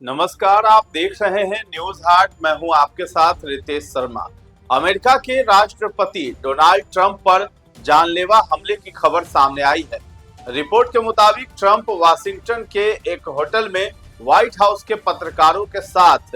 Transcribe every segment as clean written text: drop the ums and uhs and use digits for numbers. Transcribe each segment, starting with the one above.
नमस्कार, आप देख रहे हैं न्यूज हाट। मैं हूं आपके साथ रितेश शर्मा। अमेरिका के राष्ट्रपति डोनाल्ड ट्रंप पर जानलेवा हमले की खबर सामने आई है। रिपोर्ट के मुताबिक ट्रंप वाशिंगटन के एक होटल में व्हाइट हाउस के पत्रकारों के साथ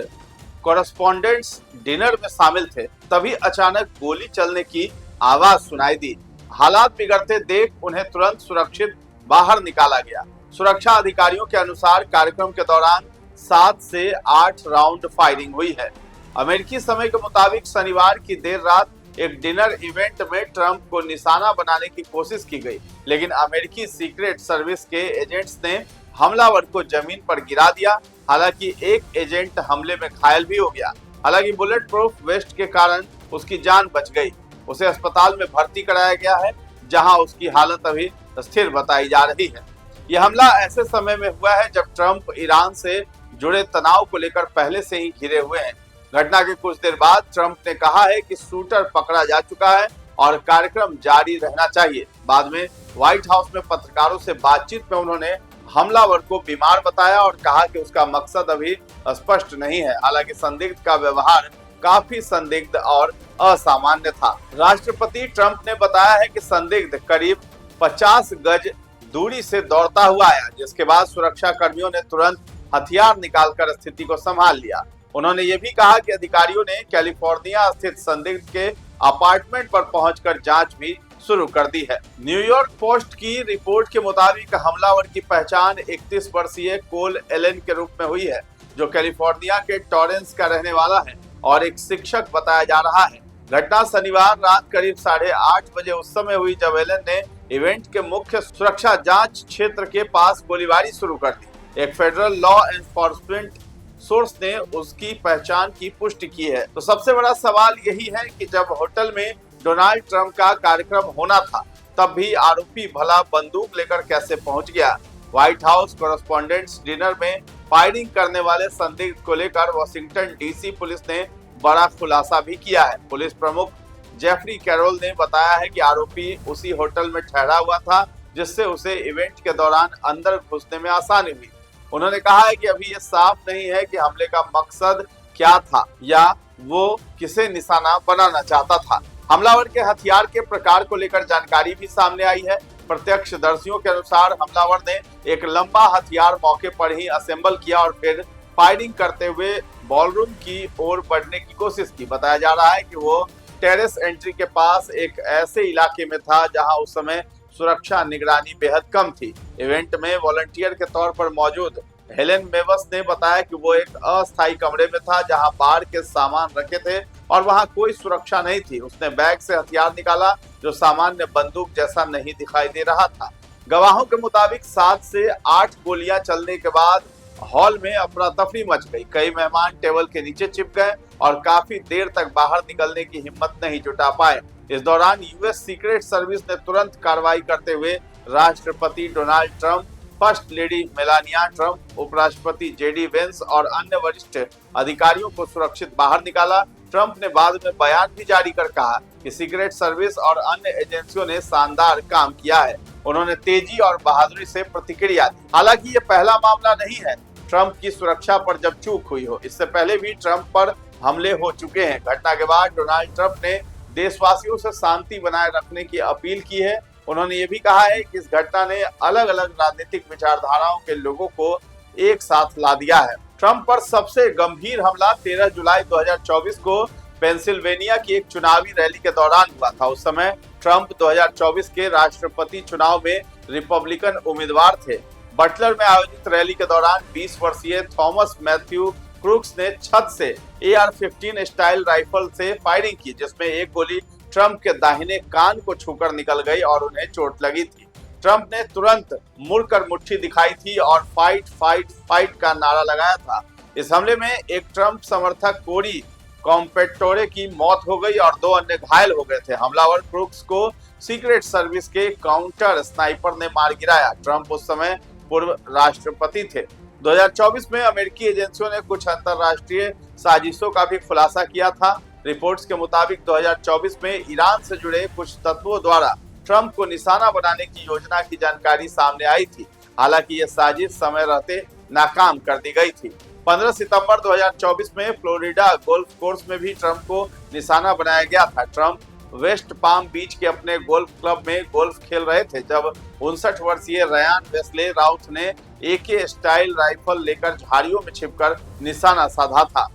कॉरेस्पोंडेंट्स डिनर में शामिल थे, तभी अचानक गोली चलने की आवाज सुनाई दी। हालात बिगड़ते देख उन्हें तुरंत सुरक्षित बाहर निकाला गया। सुरक्षा अधिकारियों के अनुसार कार्यक्रम के दौरान 7 से 8 राउंड फायरिंग हुई है। अमेरिकी समय के मुताबिक शनिवार की देर रात एक डिनर इवेंट में ट्रंप को निशाना बनाने की कोशिश की गई, लेकिन अमेरिकी सीक्रेट सर्विस के एजेंट्स ने हमलावर को जमीन पर गिरा दिया। हालांकि एक एजेंट हमले में घायल भी हो गया। हालांकि बुलेट प्रूफ वेस्ट के कारण उसकी जान बच गई। उसे अस्पताल में भर्ती कराया गया है, जहां उसकी हालत अभी स्थिर बताई जा रही है। यह हमला ऐसे समय में हुआ है जब ट्रंप ईरान से जुड़े तनाव को लेकर पहले से ही घिरे हुए हैं। घटना के कुछ देर बाद ट्रंप ने कहा है कि शूटर पकड़ा जा चुका है और कार्यक्रम जारी रहना चाहिए। बाद में व्हाइट हाउस में पत्रकारों से बातचीत में उन्होंने हमलावर को बीमार बताया और कहा कि उसका मकसद अभी स्पष्ट नहीं है। हालांकि संदिग्ध का व्यवहार काफी संदिग्ध और असामान्य था। राष्ट्रपति ट्रंप ने बताया है कि संदिग्ध करीब 50 गज दूरी से दौड़ता हुआ आया, जिसके बाद सुरक्षा कर्मियों ने तुरंत हथियार निकालकर स्थिति को संभाल लिया। उन्होंने ये भी कहा कि अधिकारियों ने कैलिफोर्निया स्थित संदिग्ध के अपार्टमेंट पर पहुंचकर जांच भी शुरू कर दी है। न्यूयॉर्क पोस्ट की रिपोर्ट के मुताबिक हमलावर की पहचान 31 वर्षीय कोल एलन के रूप में हुई है, जो कैलिफोर्निया के टॉरेंस का रहने वाला है और एक शिक्षक बताया जा रहा है। घटना शनिवार रात करीब 8:30 बजे उस समय हुई जब एलन ने इवेंट के मुख्य सुरक्षा जांच क्षेत्र के पास गोलीबारी शुरू कर दी। एक फेडरल लॉ एनफोर्समेंट सोर्स ने उसकी पहचान की पुष्टि की है। तो सबसे बड़ा सवाल यही है कि जब होटल में डोनाल्ड ट्रंप का कार्यक्रम होना था, तब भी आरोपी भला बंदूक लेकर कैसे पहुंच गया। व्हाइट हाउस कॉरेस्पोंडेंट्स डिनर में फायरिंग करने वाले संदिग्ध को लेकर वाशिंगटन डीसी पुलिस ने बड़ा खुलासा भी किया है। पुलिस प्रमुख जेफरी कैरोल ने बताया है कि आरोपी उसी होटल में ठहरा हुआ था, जिससे उसे इवेंट के दौरान अंदर घुसने में आसानी हुई। उन्होंने कहा है कि अभी ये साफ नहीं है कि हमले का मकसद क्या था या वो किसे निशाना बनाना चाहता था। हमलावर के हथियार के प्रकार को लेकर जानकारी भी सामने आई है। प्रत्यक्षदर्शियों के अनुसार हमलावर ने एक लंबा हथियार मौके पर ही असेंबल किया और फिर फायरिंग करते हुए बॉलरूम की ओर बढ़ने की कोशिश की। बताया जा रहा है कि वो टेरेस एंट्री के पास एक ऐसे इलाके में था जहां उस समय सुरक्षा निगरानी बेहद कम थी। इवेंट में वॉलंटियर के तौर पर मौजूद हेलेन मेवस ने बताया कि वो एक अस्थायी कमरे में था जहां बार के सामान रखे थे और वहां कोई सुरक्षा नहीं थी। उसने बैग से हथियार निकाला जो सामान्य बंदूक जैसा नहीं दिखाई दे रहा था। गवाहों के मुताबिक 7 से 8 गोलियां चलने के बाद हॉल में अफरा तफरी मच गई। कई मेहमान टेबल के नीचे छिप गए और काफी देर तक बाहर निकलने की हिम्मत नहीं जुटा पाए। इस दौरान यूएस सीक्रेट सर्विस ने तुरंत कार्रवाई करते हुए राष्ट्रपति Donald Trump, first lady Melania Trump, उपराष्ट्रपति जेडी वेंस और अन्य वरिष्ठ अधिकारियों को सुरक्षित बाहर निकाला। ट्रंप ने बाद में बयान भी जारी कर कहा कि सीक्रेट सर्विस और अन्य एजेंसियों ने शानदार काम किया है। उन्होंने तेजी और बहादुरी से प्रतिक्रिया दी। हालांकि ये पहला मामला नहीं है ट्रंप की सुरक्षा पर जब चूक हुई हो। इससे पहले भी ट्रंप पर हमले हो चुके हैं। घटना के बाद डोनाल्ड ट्रंप ने देशवासियों से शांति बनाए रखने की अपील की है। उन्होंने ये भी कहा है कि इस घटना ने अलग अलग राजनीतिक विचारधाराओं के लोगों को एक साथ ला दिया है। ट्रंप पर सबसे गंभीर हमला 13 जुलाई 2024 को पेंसिल्वेनिया की एक चुनावी रैली के दौरान हुआ था। उस समय ट्रंप 2024 के राष्ट्रपति चुनाव में रिपब्लिकन उम्मीदवार थे। बटलर में आयोजित रैली के दौरान 20 वर्षीय थॉमस मैथ्यू क्रूक्स ने छत से AR-15 स्टाइल राइफल से फायरिंग की, जिसमें एक गोली ट्रंप के दाहिने कान को छूकर निकल गई और उन्हें चोट लगी थी। ट्रंप ने तुरंत मुड़कर मुट्ठी दिखाई थी और फाइट फाइट फाइट का नारा लगाया था। इस हमले में एक ट्रंप समर्थक कोरी कॉम्पेटोरे की मौत हो गई और 2 अन्य घायल हो गए थे। हमलावर क्रूक्स को सीक्रेट सर्विस के काउंटर स्नाइपर ने मार गिराया। ट्रंप उस समय पूर्व राष्ट्रपति थे। 2024 में अमेरिकी एजेंसियों ने कुछ अंतरराष्ट्रीय साजिशों का भी खुलासा किया था। रिपोर्ट्स के मुताबिक 2024 में ईरान से जुड़े कुछ तत्वों द्वारा ट्रंप को निशाना बनाने की योजना की जानकारी सामने आई थी। हालांकि ये साजिश समय रहते नाकाम कर दी गई थी। 15 सितंबर 2024 में फ्लोरिडा गोल्फ कोर्स में भी ट्रंप को निशाना बनाया गया था। ट्रंप वेस्ट पाम बीच के अपने गोल्फ क्लब में गोल्फ खेल रहे थे जब 59 वर्षीय रयान वेस्ले राउथ ने AK स्टाइल राइफल लेकर झाड़ियों में छिपकर निशाना साधा था।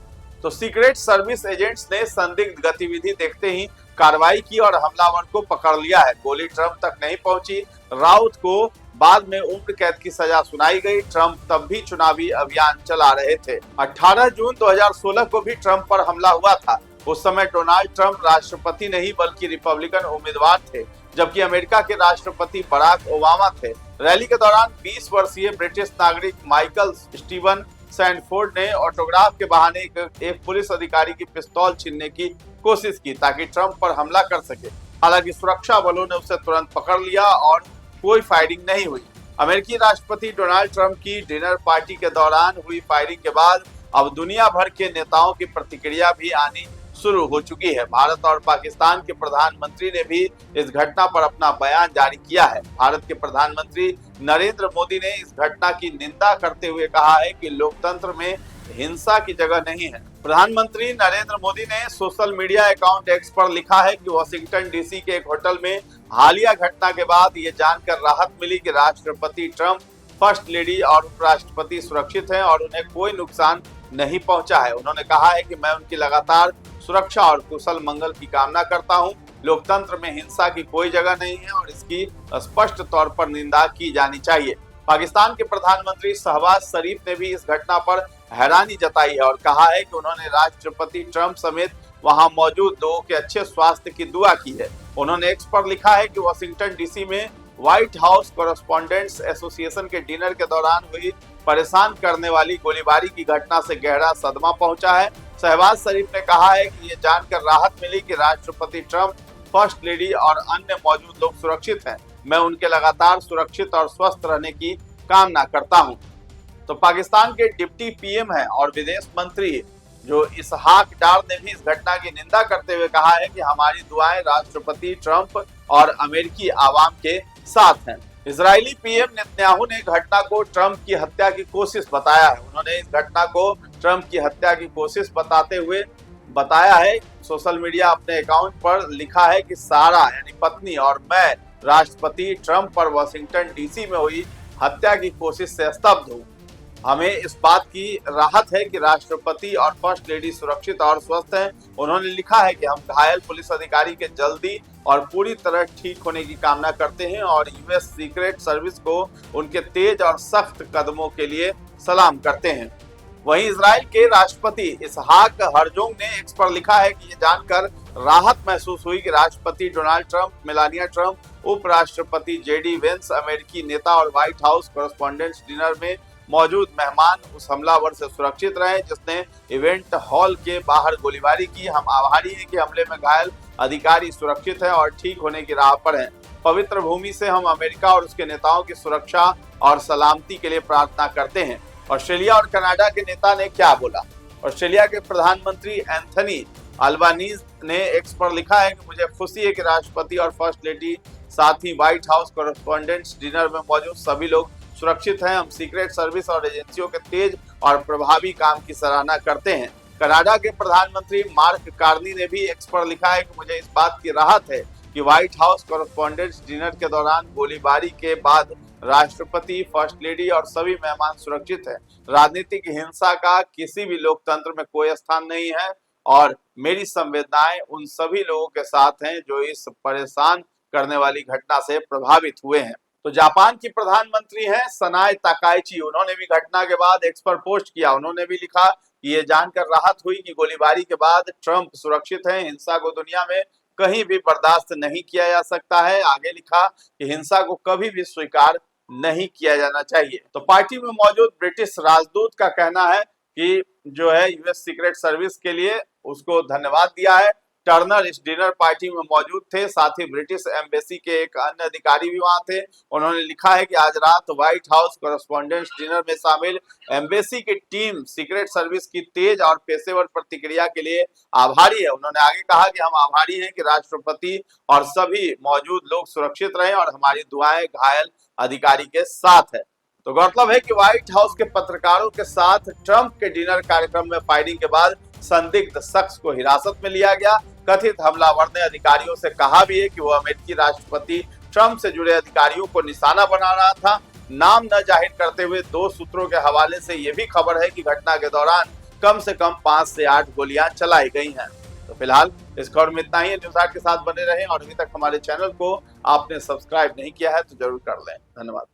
तो सीक्रेट सर्विस एजेंट्स ने संदिग्ध गतिविधि देखते ही कार्रवाई की और हमलावर को पकड़ लिया है। गोली ट्रंप तक नहीं पहुंची। राउत को बाद में उम्र कैद की सजा सुनाई गई। ट्रंप तब भी चुनावी अभियान चला रहे थे। 18 जून 2016 को भी ट्रंप पर हमला हुआ था। उस समय डोनाल्ड ट्रंप राष्ट्रपति नहीं बल्कि रिपब्लिकन उम्मीदवार थे, जबकि अमेरिका के राष्ट्रपति बराक ओबामा थे। रैली के दौरान 20 वर्षीय ब्रिटिश नागरिक माइकल स्टीवन सैंडफोर्ड ने ऑटोग्राफ के बहाने एक पुलिस अधिकारी की पिस्तौल छीनने की कोशिश की ताकि ट्रंप पर हमला कर सके। हालांकि सुरक्षा बलों ने उसे तुरंत पकड़ लिया और कोई फायरिंग नहीं हुई। अमेरिकी राष्ट्रपति डोनाल्ड ट्रंप की डिनर पार्टी के दौरान हुई फायरिंग के बाद अब दुनिया भर के नेताओं की प्रतिक्रिया भी आनी शुरू हो चुकी है। भारत और पाकिस्तान के प्रधानमंत्री ने भी इस घटना पर अपना बयान जारी किया है। भारत के प्रधानमंत्री नरेंद्र मोदी ने इस घटना की निंदा करते हुए कहा है कि लोकतंत्र में हिंसा की जगह नहीं है। प्रधानमंत्री नरेंद्र मोदी ने सोशल मीडिया अकाउंट एक्स पर लिखा है कि वाशिंगटन DC के एक होटल में हालिया घटना के बाद ये जानकर राहत मिली कि राष्ट्रपति ट्रंप, फर्स्ट लेडी और उपराष्ट्रपति सुरक्षित हैं और उन्हें कोई नुकसान नहीं पहुंचा है। उन्होंने कहा है कि मैं उनकी लगातार सुरक्षा और कुशल मंगल की कामना करता हूं। लोकतंत्र में हिंसा की कोई जगह नहीं है और इसकी स्पष्ट तौर पर निंदा की जानी चाहिए। पाकिस्तान के प्रधानमंत्री शहबाज शरीफ ने भी इस घटना पर हैरानी जताई है और कहा है कि उन्होंने राष्ट्रपति ट्रंप समेत वहां मौजूद लोगों के अच्छे स्वास्थ्य की दुआ की है। उन्होंने एक्स पर लिखा है कि वाशिंगटन DC में व्हाइट हाउस कॉरेस्पोंडेंट्स एसोसिएशन के डिनर के दौरान हुई परेशान करने वाली गोलीबारी की घटना से गहरा सदमा पहुंचा है। शहबाज शरीफ ने कहा है कि ये जानकर राहत मिली कि राष्ट्रपति ट्रंप, फर्स्ट लेडी और अन्य मौजूद लोग सुरक्षित हैं। मैं उनके लगातार सुरक्षित और स्वस्थ रहने की कामना करता हूं। तो पाकिस्तान के डिप्टी PM हैं और विदेश मंत्री जो इसहाक डार ने भी इस घटना की निंदा करते हुए कहा है कि हमारी दुआएं राष्ट्रपति ट्रंप और अमेरिकी आवाम के साथ हैं। इजरायली PM नेतन्याहू ने घटना को ट्रंप की हत्या की कोशिश बताया है। उन्होंने इस घटना को ट्रंप की हत्या की कोशिश बताते हुए बताया है, सोशल मीडिया अपने अकाउंट पर लिखा है कि सारा यानी पत्नी और मैं राष्ट्रपति ट्रंप पर वाशिंगटन DC में हुई हत्या की कोशिश से स्तब्ध हूँ। हमें इस बात की राहत है कि राष्ट्रपति और फर्स्ट लेडी सुरक्षित और स्वस्थ हैं। उन्होंने लिखा है कि हम घायल पुलिस अधिकारी के जल्दी और पूरी तरह ठीक होने की कामना करते हैं और US सीक्रेट सर्विस को उनके तेज और सख्त कदमों के लिए सलाम करते हैं। वहीं इजराइल के राष्ट्रपति इसहाक हर्जोग ने एक्स पर लिखा है कि ये जानकर राहत महसूस हुई कि राष्ट्रपति डोनाल्ड ट्रंप, मेलानिया ट्रंप, उपराष्ट्रपति JD वेंस, अमेरिकी नेता और व्हाइट हाउस कॉरेस्पोंडेंट्स डिनर में मौजूद मेहमान उस हमलावर से सुरक्षित रहे जिसने इवेंट हॉल के बाहर गोलीबारी की। हम आभारी हैं कि हमले में घायल अधिकारी सुरक्षित हैं और ठीक होने की राह पर हैं। पवित्र भूमि से हम अमेरिका और उसके नेताओं की सुरक्षा और सलामती के लिए प्रार्थना करते हैं। ऑस्ट्रेलिया और कनाडा के नेता ने क्या बोला? ऑस्ट्रेलिया के प्रधानमंत्री एंथनी अल्बानीज ने एक्स पर लिखा है कि मुझे खुशी है कि राष्ट्रपति और फर्स्ट लेडी साथ ही व्हाइट हाउस कॉरेस्पोंडेंट्स डिनर में मौजूद सभी लोग सुरक्षित हैं। हम सीक्रेट सर्विस और एजेंसियों के तेज और प्रभावी काम की सराहना करते हैं। कनाडा के प्रधानमंत्री मार्क कार्नी ने भी एक्स पर लिखा है कि मुझे इस बात की राहत है कि व्हाइट हाउस कॉरेस्पोंडेंट्स डिनर के दौरान गोलीबारी के बाद राष्ट्रपति, फर्स्ट लेडी और सभी मेहमान सुरक्षित हैं। राजनीतिक हिंसा का किसी भी लोकतंत्र में कोई स्थान नहीं है और मेरी संवेदनाएं उन सभी लोगों के साथ हैं जो इस परेशान करने वाली घटना से प्रभावित हुए हैं। तो जापान की प्रधानमंत्री हैं सनाए ताकाइची। उन्होंने भी घटना के बाद एक्स पर पोस्ट किया। उन्होंने भी लिखा कि ये जानकर राहत हुई कि गोलीबारी के बाद ट्रंप सुरक्षित हैं। हिंसा को दुनिया में कहीं भी बर्दाश्त नहीं किया जा सकता है। आगे लिखा कि हिंसा को कभी भी स्वीकार नहीं किया जाना चाहिए। तो पार्टी में मौजूद ब्रिटिश राजदूत का कहना है कि जो है US सीक्रेट सर्विस के लिए उसको धन्यवाद दिया है। टर्नर इस डिनर पार्टी में मौजूद थे। साथ ही ब्रिटिश एम्बेसी के एक अन्य अधिकारी भी वहां थे। उन्होंने लिखा है कि आज रात व्हाइट हाउस कॉरेस्पोंडेंट्स डिनर में शामिल एम्बेसी की टीम सीक्रेट सर्विस की तेज और पेशेवर प्रतिक्रिया के लिए आभारी है। उन्होंने आगे कहा कि हम आभारी हैं कि राष्ट्रपति और सभी मौजूद लोग सुरक्षित रहे और हमारी दुआएं घायल अधिकारी के साथ है। तो गौरतलब है कि व्हाइट हाउस के पत्रकारों के साथ ट्रंप के डिनर कार्यक्रम में फायरिंग के बाद संदिग्ध शख्स को हिरासत में लिया गया। कथित हमलावर ने अधिकारियों से कहा भी है कि वो अमेरिकी राष्ट्रपति ट्रंप से जुड़े अधिकारियों को निशाना बना रहा था। नाम न जाहिर करते हुए 2 सूत्रों के हवाले से यह भी खबर है कि घटना के दौरान कम से कम 5 से 8 गोलियां चलाई गई हैं। तो फिलहाल इस खबर में इतना ही। न्यूज़ 8 के साथ बने रहें और अभी तक हमारे चैनल को आपने सब्सक्राइब नहीं किया है तो जरूर कर लें। धन्यवाद।